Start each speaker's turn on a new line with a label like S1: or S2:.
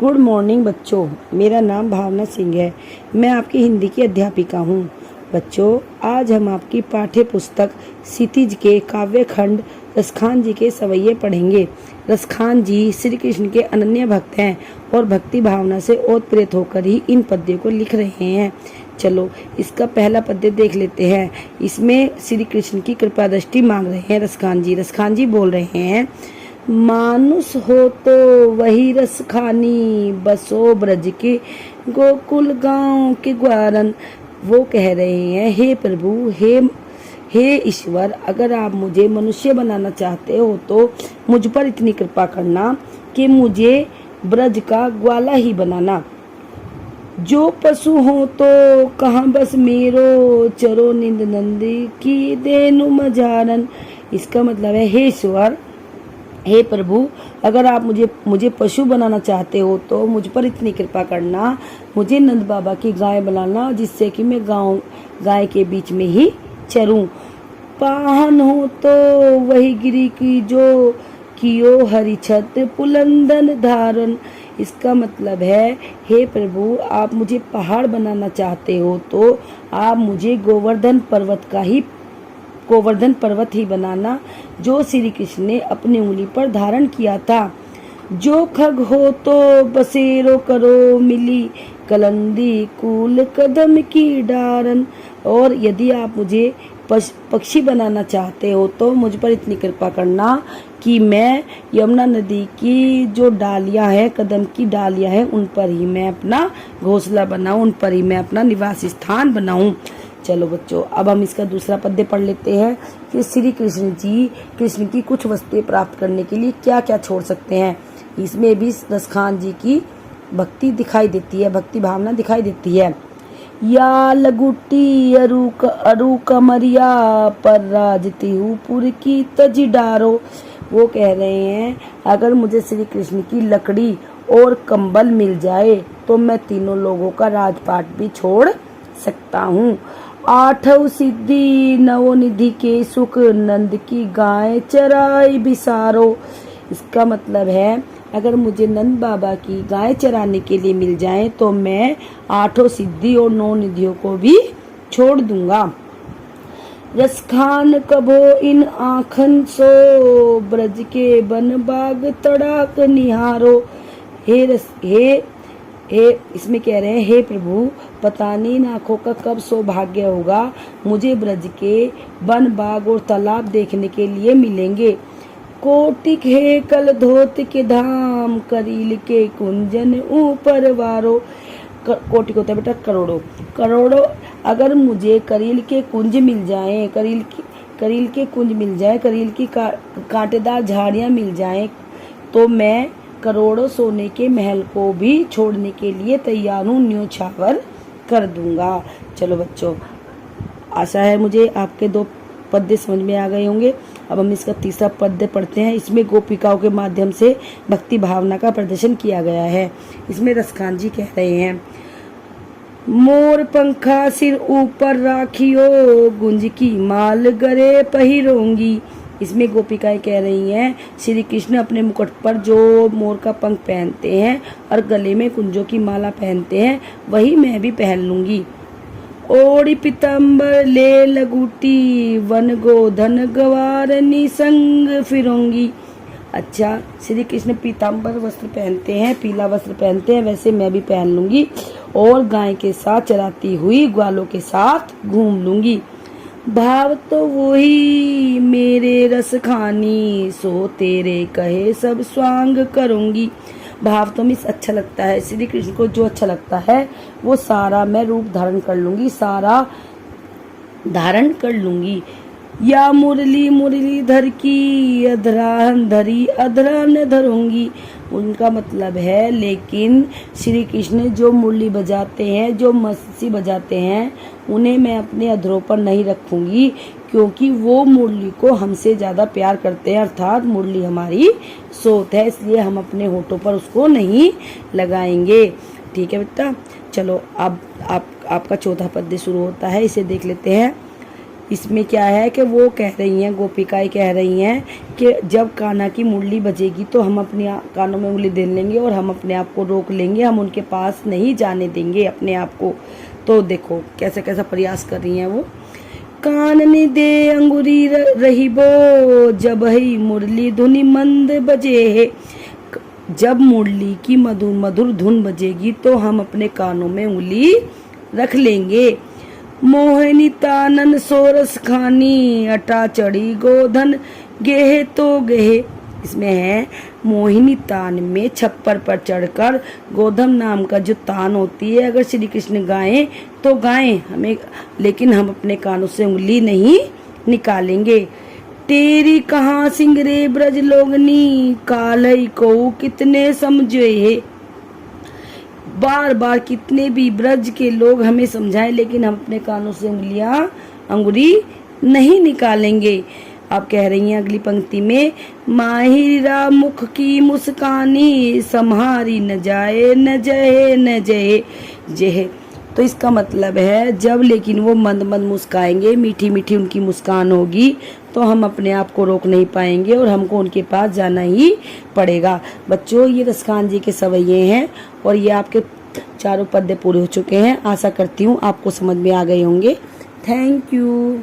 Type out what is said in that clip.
S1: Good morning बच्चों, मेरा नाम भावना सिंह है। मैं आपकी हिंदी की अध्यापिका हूँ। बच्चों, आज हम आपकी पाठ्य पुस्तक क्षितिज के काव्य खंड रसखान जी के सवैये पढ़ेंगे। रसखान जी श्री कृष्ण के अनन्य भक्त हैं और भक्ति भावना से ओतप्रोत होकर ही इन पद्यों को लिख रहे हैं। चलो इसका पहला पद्य देख लेते हैं। इसमें श्री कृष्ण की कृपा दृष्टि मांग रहे हैं रसखान जी। रसखान जी बोल रहे हैं, मानुष हो तो वही रस खानी, बसो ब्रज के गोकुल गांव के ग्वारन। वो कह रहे हैं, हे प्रभु, हे ईश्वर, अगर आप मुझे मनुष्य बनाना चाहते हो तो मुझ पर इतनी कृपा करना कि मुझे ब्रज का ग्वाला ही बनाना। जो पशु हो तो कहाँ बस मेरो, चरो निंद नंदी की देनु मजारन। इसका मतलब है, हे ईश्वर, हे प्रभु, अगर आप मुझे पशु बनाना चाहते हो तो मुझ पर इतनी कृपा करना, मुझे नंद बाबा की गाय बनाना, जिससे कि मैं गाय के बीच में ही चरूं। पाहन हो तो वही गिरी की जो कियो हरि छत पुलंदन धारण। इसका मतलब है, हे प्रभु, आप मुझे पहाड़ बनाना चाहते हो तो आप मुझे गोवर्धन पर्वत ही बनाना, जो श्री कृष्ण ने अपनी उंगली पर धारण किया था। जो खग हो तो बसेरो करो मिली, कलंदी कूल कदम की डारन। और यदि आप मुझे पक्षी बनाना चाहते हो तो मुझ पर इतनी कृपा करना कि मैं यमुना नदी की जो डालियां हैं, कदम की डालियां हैं, उन पर ही मैं अपना घोंसला बनाऊं, उन पर ही मैं अपना निवास स्थान बनाऊं। चलो बच्चों, अब हम इसका दूसरा पद्य पढ़ लेते हैं कि श्री कृष्ण जी कृष्ण की कुछ वस्तुएं प्राप्त करने के लिए क्या क्या छोड़ सकते हैं। इसमें भी रसखान जी की भक्ति दिखाई देती है, भक्ति भावना दिखाई देती है। या लगुटी अरु कमरिया पर राजती हूँ पुर की तज डारो। वो कह रहे हैं, अगर मुझे श्री कृष्ण की लकड़ी और कंबल मिल जाए तो मैं तीनों लोगों का राजपाट भी छोड़ सकता हूँ। आठव सिद्धि नवोनिधि के सुख, नंद की गाय चराई बिसारो। इसका मतलब है, अगर मुझे नंद बाबा की गाय चराने के लिए मिल जाए तो मैं आठों सिद्धि और 9 निधियों को भी छोड़ दूंगा। रसखान कबो इन आँखन सो, ब्रज के बन बाग तड़ाक निहारो। इसमें कह रहे हैं, हे प्रभु, पता नहीं इन आँखों का कब सौभाग्य होगा, मुझे ब्रज के वन बाग और तालाब देखने के लिए मिलेंगे। कोटिक है कल धोत के धाम, करील के कुंजन ऊपर वारो। कोटिक होता है बेटा करोड़ों। अगर मुझे करील के कुंज मिल जाए, करील के कुंज मिल जाए, करील की कांटेदार झाड़ियाँ मिल जाए, तो मैं करोड़ों सोने के महल को भी छोड़ने के लिए तैयार हूँ, न्योछावर कर दूंगा। चलो बच्चों, आशा है मुझे आपके 2 पद्य समझ में आ गए होंगे। अब हम इसका तीसरा पद्य पढ़ते हैं। इसमें गोपिकाओं के माध्यम से भक्ति भावना का प्रदर्शन किया गया है। इसमें रसखान जी कह रहे हैं, मोर पंखा सिर ऊपर राखियो, गुंज की माल गरे पहिरोंगी। इसमें गोपिकाएं कह रही हैं, श्री कृष्ण अपने मुकुट पर जो मोर का पंख पहनते हैं और गले में कुंजों की माला पहनते हैं, वही मैं भी पहन लूंगी। ओढ़ी पीताम्बर ले लगूटी, वन गोधन गवारनी संग फिरूंगी। अच्छा, श्री कृष्ण पीताम्बर वस्त्र पहनते हैं, पीला वस्त्र पहनते हैं, वैसे मैं भी पहन लूंगी और गाय के साथ चराती हुई ग्वालों के साथ घूम लूंगी। भाव तो वही मेरे रस खानी, सो तेरे कहे सब स्वांग करूंगी। भाव तो मिस अच्छा लगता है, श्री कृष्ण को जो अच्छा लगता है वो सारा मैं रूप धारण कर लूंगी, सारा धारण कर लूंगी। या मुरली धर की, अधरान धरी अधरान धरूंगी। उनका मतलब है, लेकिन श्री कृष्ण जो मुरली बजाते हैं, जो मस्सी बजाते हैं, उन्हें मैं अपने अधरों पर नहीं रखूंगी, क्योंकि वो मुरली को हमसे ज्यादा प्यार करते हैं, अर्थात मुरली हमारी सोत है, इसलिए हम अपने होठों पर उसको नहीं लगाएंगे। ठीक है बेटा, चलो अब आपका चौथा पद्य शुरू होता है, इसे देख लेते हैं। इसमें क्या है कि वो कह रही हैं, गोपिकाएं कह रही हैं कि जब कान्हा की मुरली बजेगी तो हम अपने कानों में उंगली दे लेंगे और हम अपने आप को रोक लेंगे, हम उनके पास नहीं जाने देंगे अपने आप को। तो देखो कैसे कैसा प्रयास कर रही हैं वो। कान ने दे अंगुरी रहीबो, जब ही मुरली धुनी मंद बजे है। जब मुरली की मधुर मधुर धुन बजेगी तो हम अपने कानों में उंगली रख लेंगे। मोहिनी तानन सोरस खानी, अटा चढ़ी गोधन गेहे तो गेहे। इसमें है मोहिनी तान में छप्पर पर चढ़कर गोधम नाम का जो तान होती है, अगर श्री कृष्ण गाएं तो गाएं हमें, लेकिन हम अपने कानों से उंगली नहीं निकालेंगे। तेरी कहाँ सिंगरे ब्रज लोगनी, कालई को कितने समझे है। बार बार कितने भी ब्रज के लोग हमें समझाएं, लेकिन हम अपने कानों से अंगुली नहीं निकालेंगे। आप कह रही हैं अगली पंक्ति में, माहिरा मुख की मुस्कानी, सम्हारी न जाए न जहे न जहे जहे। तो इसका मतलब है जब लेकिन वो मंद मंद मुस्काएंगे, मीठी मीठी उनकी मुस्कान होगी, तो हम अपने आप को रोक नहीं पाएंगे और हमको उनके पास जाना ही पड़ेगा। बच्चों, ये रसखान जी के सवैये हैं और ये आपके चारों पद्य पूरे हो चुके हैं। आशा करती हूँ आपको समझ में आ गए होंगे। Thank you.